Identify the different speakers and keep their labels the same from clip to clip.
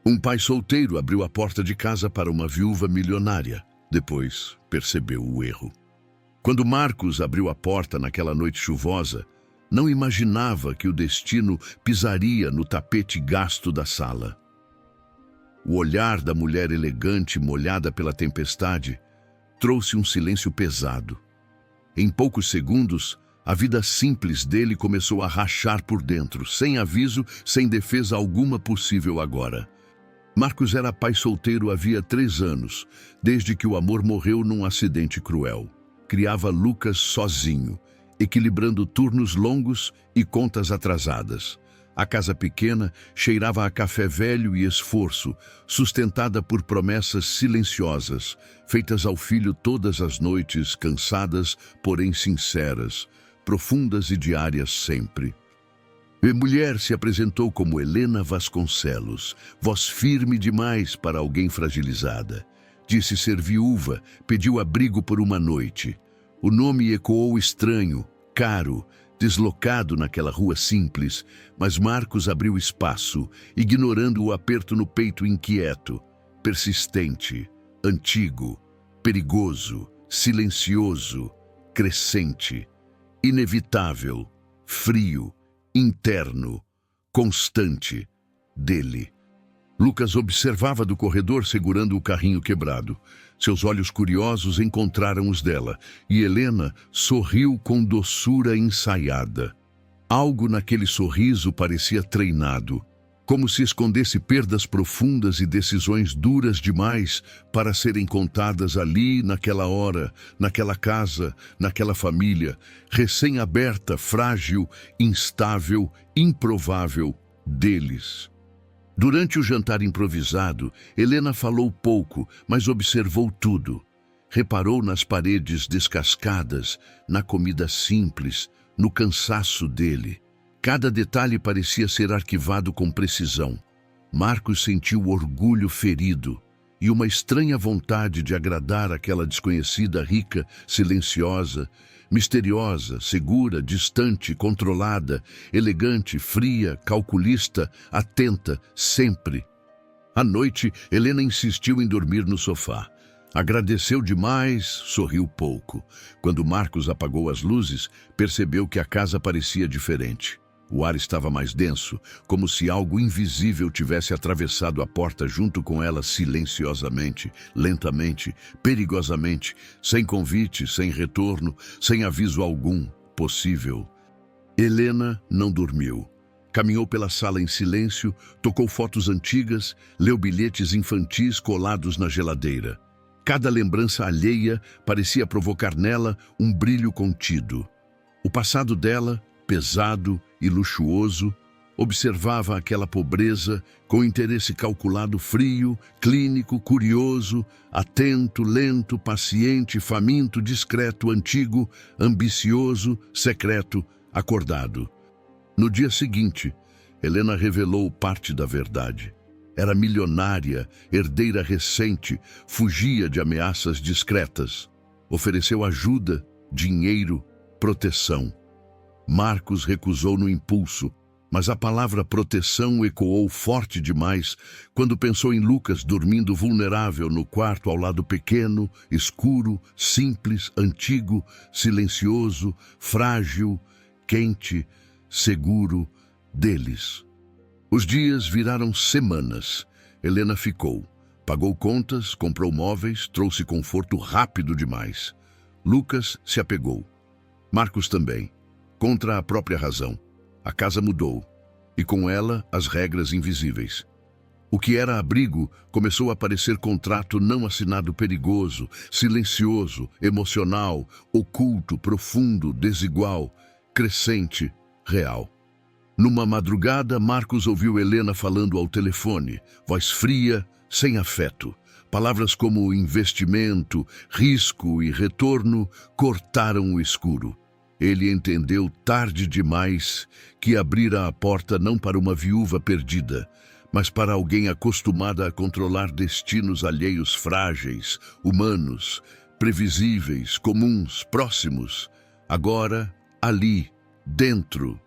Speaker 1: Um pai solteiro abriu a porta de casa para uma viúva milionária. Depois, percebeu o erro. Quando Marcos abriu a porta naquela noite chuvosa, não imaginava que o destino pisaria no tapete gasto da sala. O olhar da mulher elegante, molhada pela tempestade, trouxe um silêncio pesado. Em poucos segundos, a vida simples dele começou a rachar por dentro, sem aviso, sem defesa alguma possível agora. Marcos era pai solteiro havia 3 anos, desde que o amor morreu num acidente cruel. Criava Lucas sozinho, equilibrando turnos longos e contas atrasadas. A casa pequena cheirava a café velho e esforço, sustentada por promessas silenciosas, feitas ao filho todas as noites, cansadas, porém sinceras, profundas e diárias sempre. A mulher se apresentou como Helena Vasconcelos, voz firme demais para alguém fragilizada. Disse ser viúva, pediu abrigo por uma noite. O nome ecoou estranho, caro, deslocado naquela rua simples, mas Marcos abriu espaço, ignorando o aperto no peito inquieto, persistente, antigo, perigoso, silencioso, crescente, inevitável, frio, interno, constante, dele. Lucas observava do corredor segurando o carrinho quebrado. Seus olhos curiosos encontraram os dela, e Helena sorriu com doçura ensaiada. Algo naquele sorriso parecia treinado, como se escondesse perdas profundas e decisões duras demais para serem contadas ali, naquela hora, naquela casa, naquela família, recém-aberta, frágil, instável, improvável, deles. Durante o jantar improvisado, Helena falou pouco, mas observou tudo. Reparou nas paredes descascadas, na comida simples, no cansaço dele. Cada detalhe parecia ser arquivado com precisão. Marcos sentiu orgulho ferido e uma estranha vontade de agradar aquela desconhecida rica, silenciosa, misteriosa, segura, distante, controlada, elegante, fria, calculista, atenta, sempre. À noite, Helena insistiu em dormir no sofá. Agradeceu demais, sorriu pouco. Quando Marcos apagou as luzes, percebeu que a casa parecia diferente. O ar estava mais denso, como se algo invisível tivesse atravessado a porta junto com ela silenciosamente, lentamente, perigosamente, sem convite, sem retorno, sem aviso algum possível. Helena não dormiu. Caminhou pela sala em silêncio, tocou fotos antigas, leu bilhetes infantis colados na geladeira. Cada lembrança alheia parecia provocar nela um brilho contido. O passado dela, pesado e luxuoso, observava aquela pobreza com interesse calculado, frio, clínico, curioso, atento, lento, paciente, faminto, discreto, antigo, ambicioso, secreto, acordado. No dia seguinte, Helena revelou parte da verdade. Era milionária, herdeira recente, fugia de ameaças discretas. Ofereceu ajuda, dinheiro, proteção. Marcos recusou no impulso, mas a palavra proteção ecoou forte demais quando pensou em Lucas dormindo vulnerável no quarto ao lado pequeno, escuro, simples, antigo, silencioso, frágil, quente, seguro deles. Os dias viraram semanas. Helena ficou. Pagou contas, comprou móveis, trouxe conforto rápido demais. Lucas se apegou. Marcos também. Contra a própria razão. A casa mudou, e com ela as regras invisíveis. O que era abrigo começou a parecer contrato não assinado perigoso, silencioso, emocional, oculto, profundo, desigual, crescente, real. Numa madrugada, Marcos ouviu Helena falando ao telefone, voz fria, sem afeto. Palavras como investimento, risco e retorno cortaram o escuro. Ele entendeu tarde demais que abrira a porta não para uma viúva perdida, mas para alguém acostumada a controlar destinos alheios frágeis, humanos, previsíveis, comuns, próximos. Agora, ali, dentro.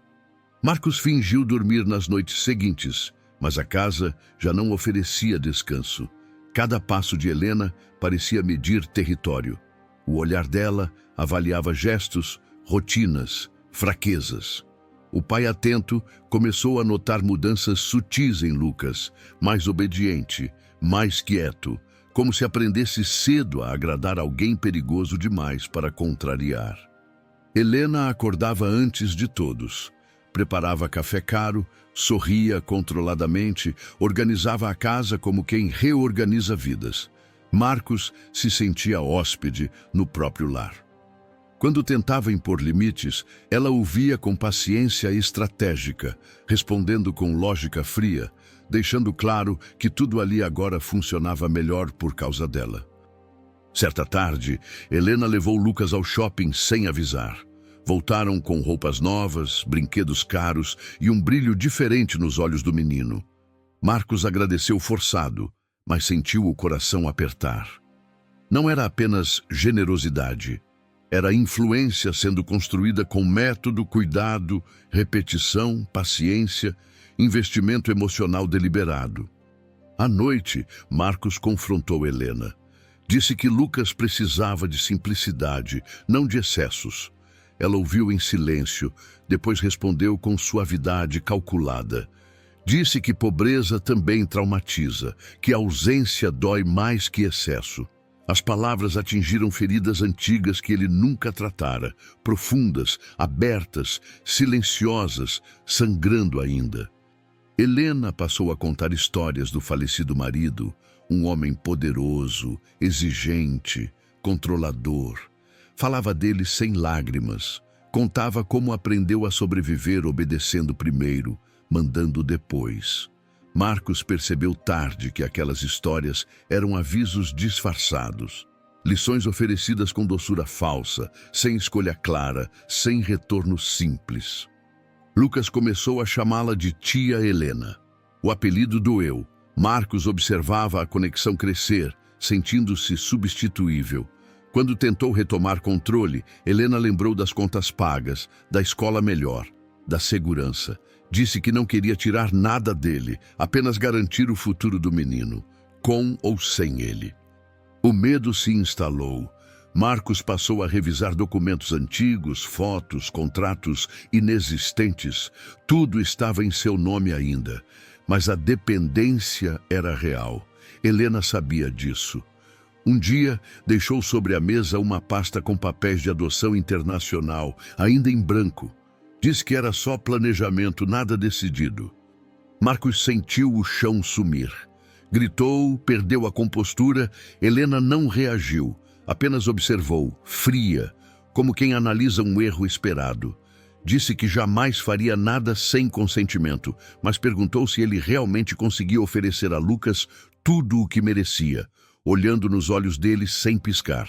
Speaker 1: Marcos fingiu dormir nas noites seguintes. Mas a casa já não oferecia descanso. Cada passo de Helena parecia medir território. O olhar dela avaliava gestos, rotinas, fraquezas. O pai atento começou a notar mudanças sutis em Lucas, mais obediente, mais quieto, como se aprendesse cedo a agradar alguém perigoso demais para contrariar. Helena acordava antes de todos. Preparava café caro, sorria controladamente, organizava a casa como quem reorganiza vidas. Marcos se sentia hóspede no próprio lar. Quando tentava impor limites, ela o via com paciência estratégica, respondendo com lógica fria, deixando claro que tudo ali agora funcionava melhor por causa dela. Certa tarde, Helena levou Lucas ao shopping sem avisar. Voltaram com roupas novas, brinquedos caros e um brilho diferente nos olhos do menino. Marcos agradeceu forçado, mas sentiu o coração apertar. Não era apenas generosidade, era influência sendo construída com método, cuidado, repetição, paciência, investimento emocional deliberado. À noite, Marcos confrontou Helena. Disse que Lucas precisava de simplicidade, não de excessos. Ela ouviu em silêncio, depois respondeu com suavidade calculada. Disse que pobreza também traumatiza, que a ausência dói mais que excesso. As palavras atingiram feridas antigas que ele nunca tratara, profundas, abertas, silenciosas, sangrando ainda. Helena passou a contar histórias do falecido marido, um homem poderoso, exigente, controlador. Falava dele sem lágrimas. Contava como aprendeu a sobreviver obedecendo primeiro, mandando depois. Marcos percebeu tarde que aquelas histórias eram avisos disfarçados. Lições oferecidas com doçura falsa, sem escolha clara, sem retorno simples. Lucas começou a chamá-la de tia Helena. O apelido doeu. Marcos observava a conexão crescer, sentindo-se substituível. Quando tentou retomar controle, Helena lembrou das contas pagas, da escola melhor, da segurança. Disse que não queria tirar nada dele, apenas garantir o futuro do menino, com ou sem ele. O medo se instalou. Marcos passou a revisar documentos antigos, fotos, contratos inexistentes. Tudo estava em seu nome ainda, mas a dependência era real. Helena sabia disso. Um dia, deixou sobre a mesa uma pasta com papéis de adoção internacional, ainda em branco. Disse que era só planejamento, nada decidido. Marcos sentiu o chão sumir. Gritou, perdeu a compostura. Helena não reagiu, apenas observou, fria, como quem analisa um erro esperado. Disse que jamais faria nada sem consentimento, mas perguntou se ele realmente conseguia oferecer a Lucas tudo o que merecia, olhando nos olhos dele sem piscar.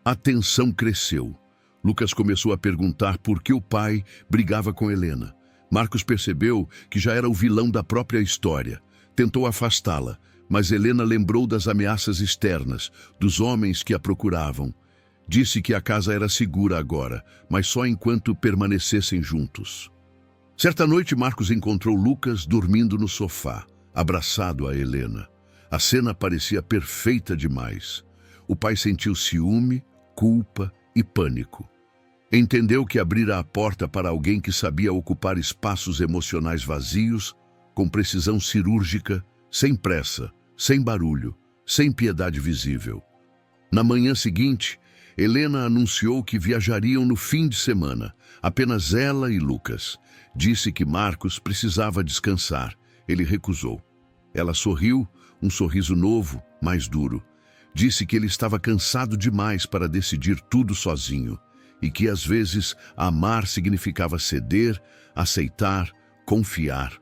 Speaker 1: A tensão cresceu. Lucas começou a perguntar por que o pai brigava com Helena. Marcos percebeu que já era o vilão da própria história. Tentou afastá-la, mas Helena lembrou das ameaças externas, dos homens que a procuravam. Disse que a casa era segura agora, mas só enquanto permanecessem juntos. Certa noite, Marcos encontrou Lucas dormindo no sofá, abraçado a Helena. A cena parecia perfeita demais. O pai sentiu ciúme, culpa e pânico. Entendeu que abrira a porta para alguém que sabia ocupar espaços emocionais vazios, com precisão cirúrgica, sem pressa, sem barulho, sem piedade visível. Na manhã seguinte, Helena anunciou que viajariam no fim de semana, apenas ela e Lucas. Disse que Marcos precisava descansar. Ele recusou. Ela sorriu, um sorriso novo, mais duro. Disse que ele estava cansado demais para decidir tudo sozinho e que, às vezes, amar significava ceder, aceitar, confiar.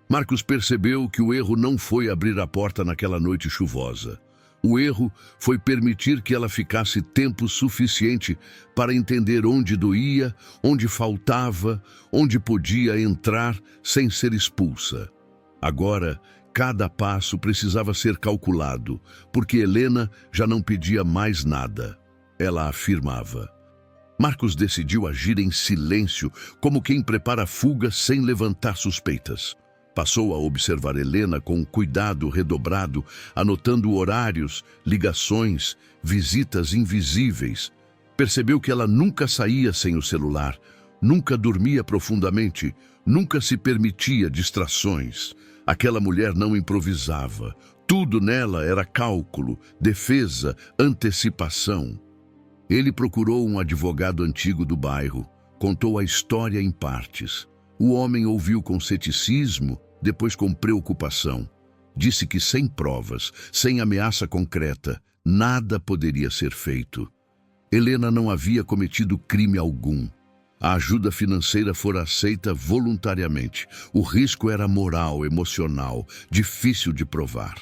Speaker 1: Marcos percebeu que o erro não foi abrir a porta naquela noite chuvosa. O erro foi permitir que ela ficasse tempo suficiente para entender onde doía, onde faltava, onde podia entrar sem ser expulsa. Agora, cada passo precisava ser calculado, porque Helena já não pedia mais nada. Ela afirmava. Marcos decidiu agir em silêncio, como quem prepara a fuga sem levantar suspeitas. Passou a observar Helena com um cuidado redobrado, anotando horários, ligações, visitas invisíveis. Percebeu que ela nunca saía sem o celular, nunca dormia profundamente, nunca se permitia distrações. Aquela mulher não improvisava. Tudo nela era cálculo, defesa, antecipação. Ele procurou um advogado antigo do bairro, contou a história em partes. O homem ouviu com ceticismo, depois com preocupação. Disse que sem provas, sem ameaça concreta, nada poderia ser feito. Helena não havia cometido crime algum. A ajuda financeira fora aceita voluntariamente. O risco era moral, emocional, difícil de provar.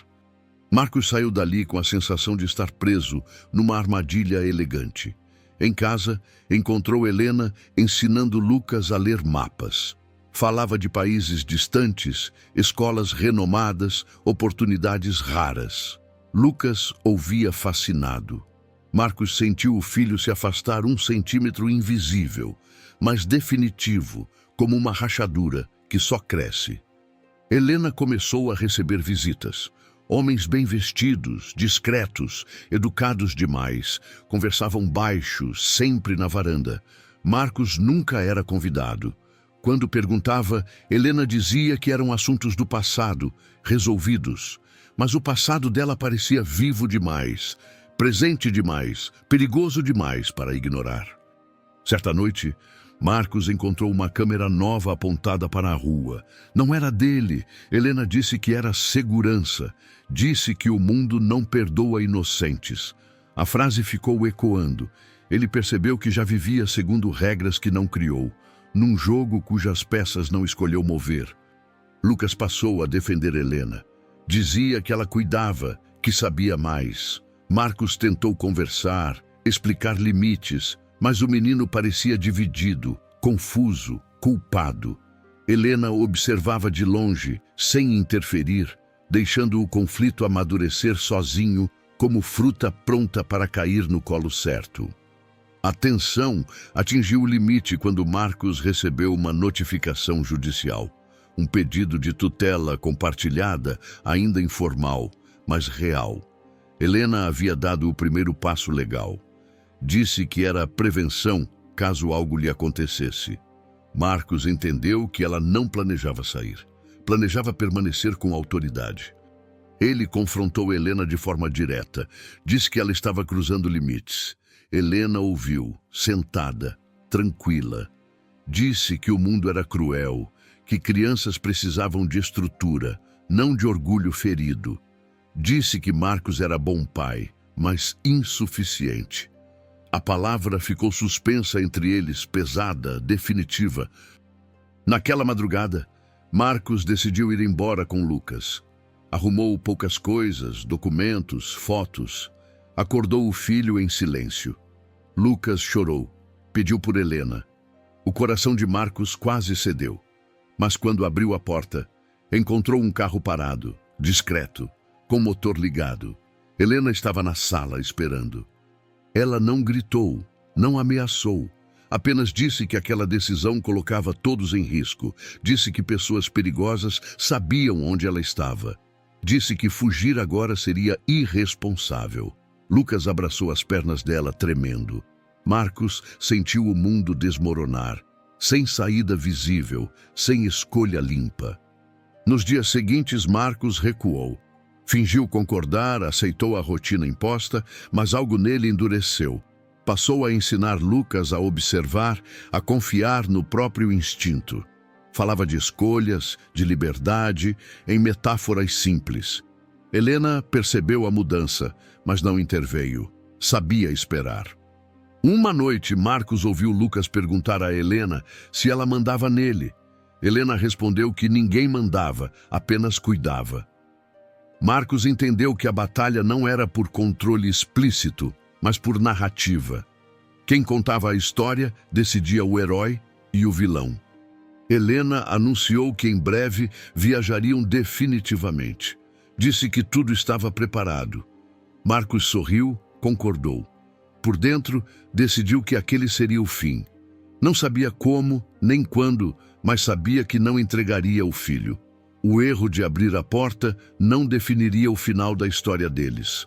Speaker 1: Marcos saiu dali com a sensação de estar preso numa armadilha elegante. Em casa, encontrou Helena ensinando Lucas a ler mapas. Falava de países distantes, escolas renomadas, oportunidades raras. Lucas ouvia fascinado. Marcos sentiu o filho se afastar 1 centímetro invisível, mas definitivo, como uma rachadura que só cresce. Helena começou a receber visitas. Homens bem vestidos, discretos, educados demais, conversavam baixo, sempre na varanda. Marcos nunca era convidado. Quando perguntava, Helena dizia que eram assuntos do passado, resolvidos. Mas o passado dela parecia vivo demais, presente demais, perigoso demais para ignorar. Certa noite, Marcos encontrou uma câmera nova apontada para a rua. Não era dele. Helena disse que era segurança. Disse que o mundo não perdoa inocentes. A frase ficou ecoando. Ele percebeu que já vivia segundo regras que não criou, num jogo cujas peças não escolheu mover. Lucas passou a defender Helena. Dizia que ela cuidava, que sabia mais. Marcos tentou conversar, explicar limites, mas o menino parecia dividido, confuso, culpado. Helena observava de longe, sem interferir, deixando o conflito amadurecer sozinho, como fruta pronta para cair no colo certo. A tensão atingiu o limite quando Marcos recebeu uma notificação judicial. Um pedido de tutela compartilhada, ainda informal, mas real. Helena havia dado o primeiro passo legal. Disse que era prevenção caso algo lhe acontecesse. Marcos entendeu que ela não planejava sair. Planejava permanecer com autoridade. Ele confrontou Helena de forma direta. Disse que ela estava cruzando limites. Helena ouviu, sentada, tranquila. Disse que o mundo era cruel, que crianças precisavam de estrutura, não de orgulho ferido. Disse que Marcos era bom pai, mas insuficiente. A palavra ficou suspensa entre eles, pesada, definitiva. Naquela madrugada, Marcos decidiu ir embora com Lucas. Arrumou poucas coisas, documentos, fotos. Acordou o filho em silêncio. Lucas chorou, pediu por Helena. O coração de Marcos quase cedeu. Mas quando abriu a porta, encontrou um carro parado, discreto, com motor ligado. Helena estava na sala esperando. Ela não gritou, não ameaçou. Apenas disse que aquela decisão colocava todos em risco. Disse que pessoas perigosas sabiam onde ela estava. Disse que fugir agora seria irresponsável. Lucas abraçou as pernas dela, tremendo. Marcos sentiu o mundo desmoronar, sem saída visível, sem escolha limpa. Nos dias seguintes, Marcos recuou. Fingiu concordar, aceitou a rotina imposta, mas algo nele endureceu. Passou a ensinar Lucas a observar, a confiar no próprio instinto. Falava de escolhas, de liberdade, em metáforas simples. Helena percebeu a mudança, mas não interveio. Sabia esperar. Uma noite, Marcos ouviu Lucas perguntar a Helena se ela mandava nele. Helena respondeu que ninguém mandava, apenas cuidava. Marcos entendeu que a batalha não era por controle explícito, mas por narrativa. Quem contava a história decidia o herói e o vilão. Helena anunciou que em breve viajariam definitivamente. Disse que tudo estava preparado. Marcos sorriu, concordou. Por dentro, decidiu que aquele seria o fim. Não sabia como, nem quando, mas sabia que não entregaria o filho. O erro de abrir a porta não definiria o final da história deles.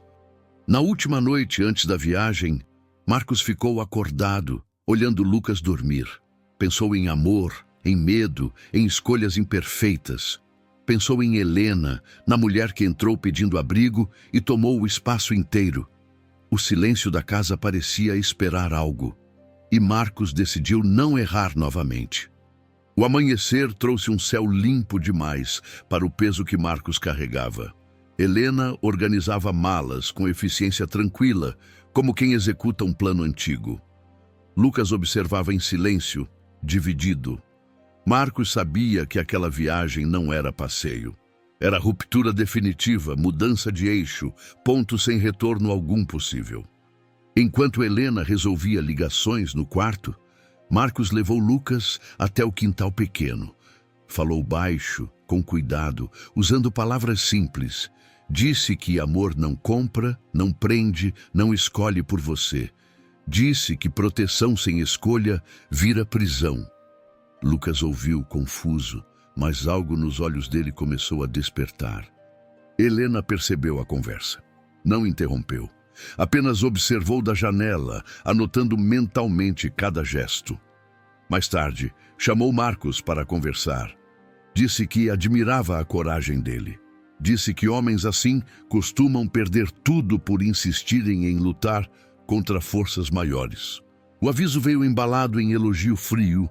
Speaker 1: Na última noite antes da viagem, Marcos ficou acordado, olhando Lucas dormir. Pensou em amor, em medo, em escolhas imperfeitas. Pensou em Helena, na mulher que entrou pedindo abrigo e tomou o espaço inteiro. O silêncio da casa parecia esperar algo. E Marcos decidiu não errar novamente. O amanhecer trouxe um céu limpo demais para o peso que Marcos carregava. Helena organizava malas com eficiência tranquila, como quem executa um plano antigo. Lucas observava em silêncio, dividido. Marcos sabia que aquela viagem não era passeio. Era ruptura definitiva, mudança de eixo, ponto sem retorno algum possível. Enquanto Helena resolvia ligações no quarto, Marcos levou Lucas até o quintal pequeno. Falou baixo, com cuidado, usando palavras simples. Disse que amor não compra, não prende, não escolhe por você. Disse que proteção sem escolha vira prisão. Lucas ouviu, confuso, mas algo nos olhos dele começou a despertar. Helena percebeu a conversa. Não interrompeu. Apenas observou da janela, anotando mentalmente cada gesto. Mais tarde, chamou Marcos para conversar. Disse que admirava a coragem dele. Disse que homens assim costumam perder tudo por insistirem em lutar contra forças maiores. O aviso veio embalado em elogio frio.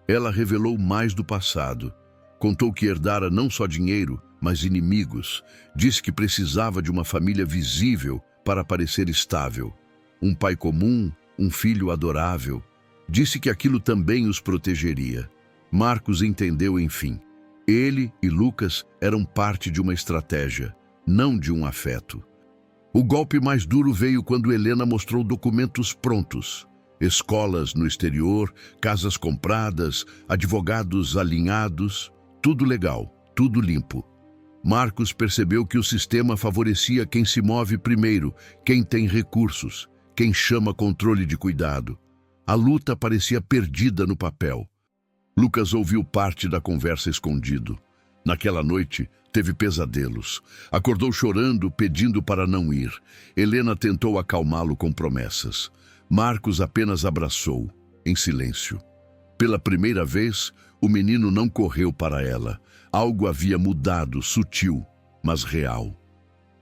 Speaker 1: Ela revelou mais do passado. Contou que herdara não só dinheiro, mas inimigos. Disse que precisava de uma família visível para parecer estável. Um pai comum, um filho adorável. Disse que aquilo também os protegeria. Marcos entendeu, enfim. Ele e Lucas eram parte de uma estratégia, não de um afeto. O golpe mais duro veio quando Helena mostrou documentos prontos. Escolas no exterior, casas compradas, advogados alinhados, tudo legal, tudo limpo. Marcos percebeu que o sistema favorecia quem se move primeiro, quem tem recursos, quem chama controle de cuidado. A luta parecia perdida no papel. Lucas ouviu parte da conversa escondido. Naquela noite, teve pesadelos. Acordou chorando, pedindo para não ir. Helena tentou acalmá-lo com promessas. Marcos apenas abraçou, em silêncio. Pela primeira vez, o menino não correu para ela. Algo havia mudado, sutil, mas real.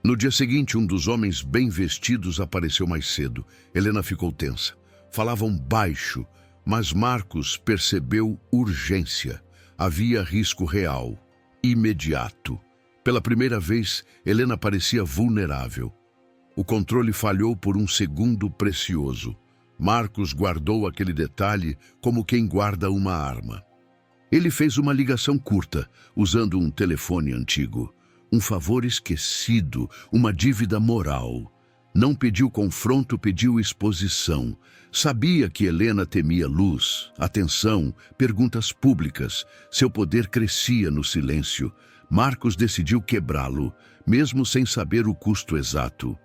Speaker 1: No dia seguinte, um dos homens bem vestidos apareceu mais cedo. Helena ficou tensa. Falavam baixo, mas Marcos percebeu urgência. Havia risco real, imediato. Pela primeira vez, Helena parecia vulnerável. O controle falhou por um segundo precioso. Marcos guardou aquele detalhe como quem guarda uma arma. Ele fez uma ligação curta, usando um telefone antigo. Um favor esquecido, uma dívida moral. Não pediu confronto, pediu exposição. Sabia que Helena temia luz, atenção, perguntas públicas. Seu poder crescia no silêncio. Marcos decidiu quebrá-lo, mesmo sem saber o custo exato.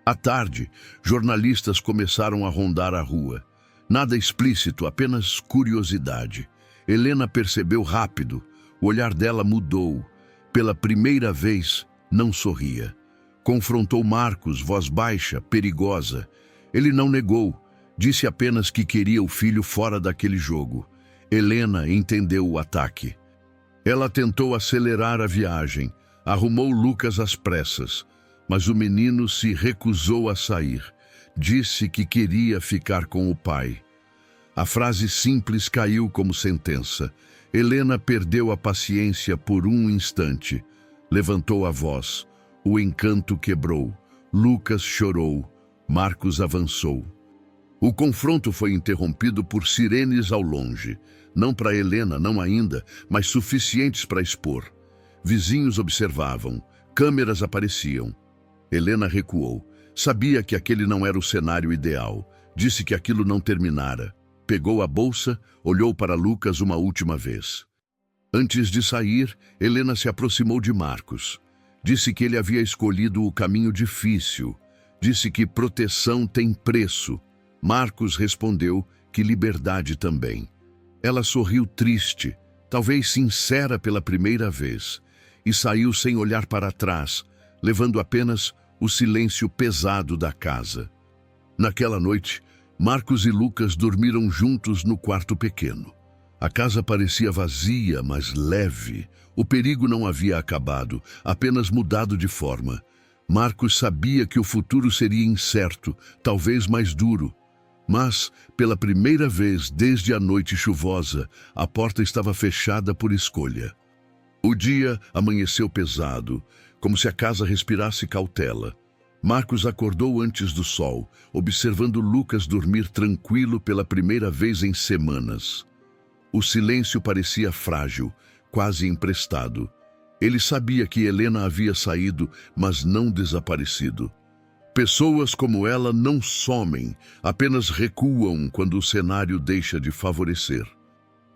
Speaker 1: À tarde, jornalistas começaram a rondar a rua. Nada explícito, apenas curiosidade. Helena percebeu rápido. O olhar dela mudou. Pela primeira vez, não sorria. Confrontou Marcos, voz baixa, perigosa. Ele não negou. Disse apenas que queria o filho fora daquele jogo. Helena entendeu o ataque. Ela tentou acelerar a viagem. Arrumou Lucas às pressas. Mas o menino se recusou a sair. Disse que queria ficar com o pai. A frase simples caiu como sentença. Helena perdeu a paciência por um instante. Levantou a voz. O encanto quebrou. Lucas chorou. Marcos avançou. O confronto foi interrompido por sirenes ao longe. Não para Helena, não ainda, mas suficientes para expor. Vizinhos observavam. Câmeras apareciam. Helena recuou. Sabia que aquele não era o cenário ideal. Disse que aquilo não terminara. Pegou a bolsa, olhou para Lucas uma última vez. Antes de sair, Helena se aproximou de Marcos. Disse que ele havia escolhido o caminho difícil. Disse que proteção tem preço. Marcos respondeu que liberdade também. Ela sorriu triste, talvez sincera pela primeira vez. e saiu sem olhar para trás, levando apenas o silêncio pesado da casa. Naquela noite, Marcos e Lucas dormiram juntos no quarto pequeno. A casa parecia vazia, mas leve. O perigo não havia acabado, apenas mudado de forma. Marcos sabia que o futuro seria incerto, talvez mais duro. Mas, pela primeira vez desde a noite chuvosa, a porta estava fechada por escolha. O dia amanheceu pesado, como se a casa respirasse cautela. Marcos acordou antes do sol, observando Lucas dormir tranquilo pela primeira vez em semanas. O silêncio parecia frágil, quase emprestado. Ele sabia que Helena havia saído, mas não desaparecido. Pessoas como ela não somem, apenas recuam quando o cenário deixa de favorecer.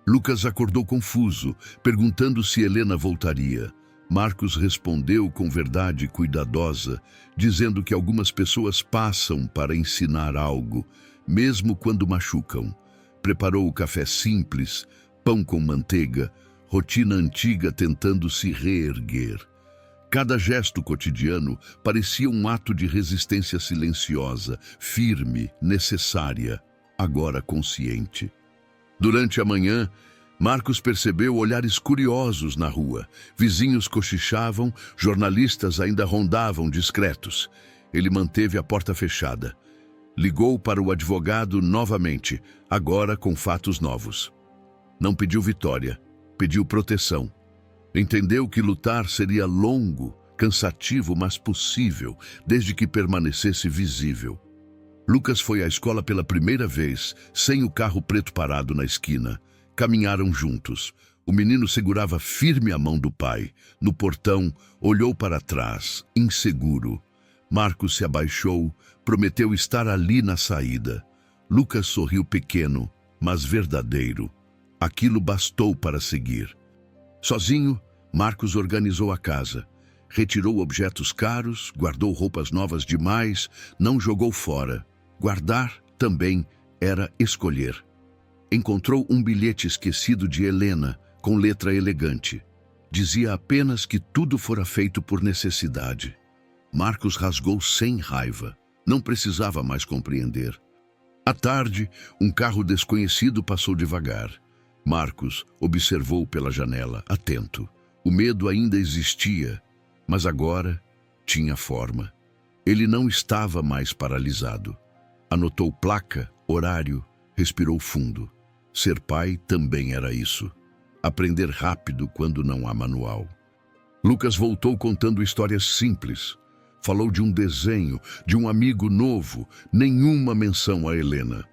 Speaker 1: Lucas acordou confuso, perguntando se Helena voltaria. Marcos respondeu com verdade cuidadosa, dizendo que algumas pessoas passam para ensinar algo, mesmo quando machucam. Preparou o café simples, pão com manteiga, rotina antiga tentando se reerguer. Cada gesto cotidiano parecia um ato de resistência silenciosa, firme, necessária, agora consciente. Durante a manhã, Marcos percebeu olhares curiosos na rua. Vizinhos cochichavam, jornalistas ainda rondavam discretos. Ele manteve a porta fechada. Ligou para o advogado novamente, agora com fatos novos. Não pediu vitória, pediu proteção. Entendeu que lutar seria longo, cansativo, mas possível, desde que permanecesse visível. Lucas foi à escola pela primeira vez, sem o carro preto parado na esquina. Caminharam juntos. O menino segurava firme a mão do pai. No portão, olhou para trás, inseguro. Marcos se abaixou, prometeu estar ali na saída. Lucas sorriu pequeno, mas verdadeiro. Aquilo bastou para seguir. Sozinho, Marcos organizou a casa. Retirou objetos caros, guardou roupas novas demais, não jogou fora. Guardar também era escolher. Encontrou um bilhete esquecido de Helena, com letra elegante. Dizia apenas que tudo fora feito por necessidade. Marcos rasgou sem raiva. Não precisava mais compreender. À tarde, um carro desconhecido passou devagar. Marcos observou pela janela, atento. O medo ainda existia, mas agora tinha forma. Ele não estava mais paralisado. Anotou placa, horário, respirou fundo. Ser pai também era isso. Aprender rápido quando não há manual. Lucas voltou contando histórias simples. Falou de um desenho, de um amigo novo, nenhuma menção a Helena.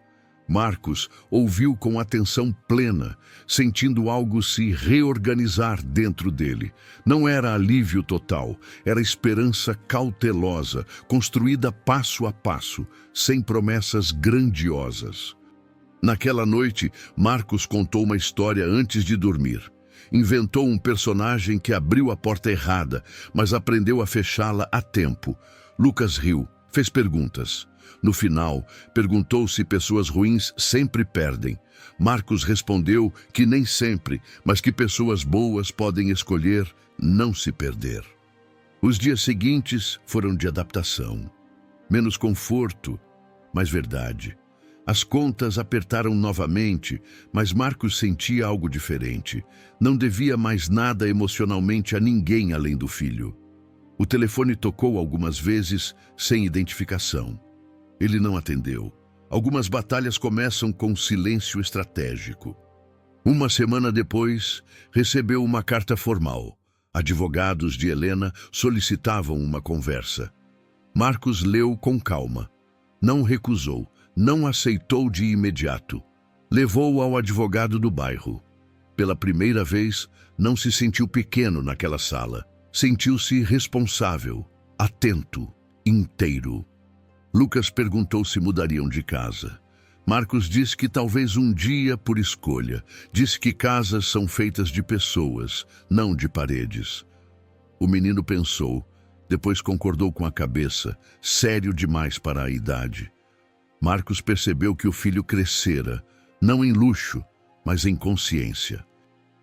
Speaker 1: Marcos ouviu com atenção plena, sentindo algo se reorganizar dentro dele. Não era alívio total, era esperança cautelosa, construída passo a passo, sem promessas grandiosas. Naquela noite, Marcos contou uma história antes de dormir. Inventou um personagem que abriu a porta errada, mas aprendeu a fechá-la a tempo. Lucas riu, fez perguntas. No final, perguntou se pessoas ruins sempre perdem. Marcos respondeu que nem sempre, mas que pessoas boas podem escolher não se perder. Os dias seguintes foram de adaptação. Menos conforto, mais verdade. As contas apertaram novamente, mas Marcos sentia algo diferente. Não devia mais nada emocionalmente a ninguém além do filho. O telefone tocou algumas vezes, sem identificação. Ele não atendeu. Algumas batalhas começam com silêncio estratégico. Uma semana depois, recebeu uma carta formal. Advogados de Helena solicitavam uma conversa. Marcos leu com calma. Não recusou. Não aceitou de imediato. Levou-o ao advogado do bairro. Pela primeira vez, não se sentiu pequeno naquela sala. Sentiu-se responsável, atento, inteiro. Lucas perguntou se mudariam de casa. Marcos disse que talvez um dia por escolha. Disse que casas são feitas de pessoas, não de paredes. O menino pensou, depois concordou com a cabeça, sério demais para a idade. Marcos percebeu que o filho crescera, não em luxo, mas em consciência.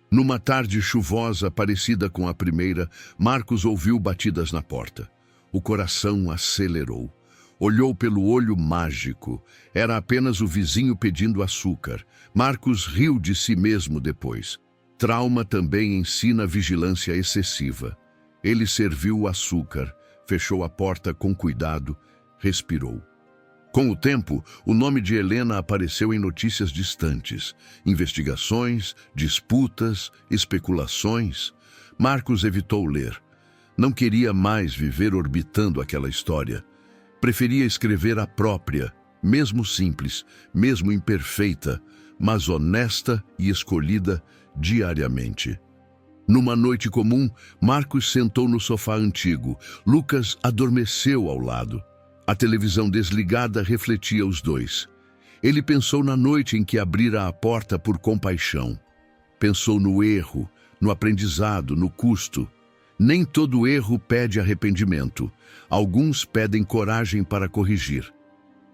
Speaker 1: Numa tarde chuvosa parecida com a primeira, Marcos ouviu batidas na porta. O coração acelerou. Olhou pelo olho mágico. Era apenas o vizinho pedindo açúcar. Marcos riu de si mesmo depois. Trauma também ensina vigilância excessiva. Ele serviu o açúcar, fechou a porta com cuidado, respirou. Com o tempo, o nome de Helena apareceu em notícias distantes. Investigações, disputas, especulações. Marcos evitou ler. Não queria mais viver orbitando aquela história. Preferia escrever a própria, mesmo simples, mesmo imperfeita, mas honesta e escolhida diariamente. Numa noite comum, Marcos sentou no sofá antigo. Lucas adormeceu ao lado. A televisão desligada refletia os dois. Ele pensou na noite em que abrira a porta por compaixão. Pensou no erro, no aprendizado, no custo. Nem todo erro pede arrependimento. Alguns pedem coragem para corrigir.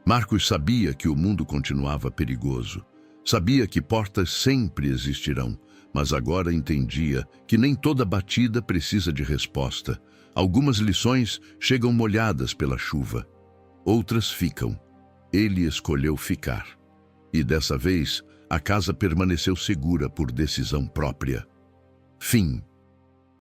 Speaker 1: Marcos sabia que o mundo continuava perigoso. Sabia que portas sempre existirão, mas agora entendia que nem toda batida precisa de resposta. Algumas lições chegam molhadas pela chuva. Outras ficam. Ele escolheu ficar. E dessa vez, a casa permaneceu segura por decisão própria. Fim.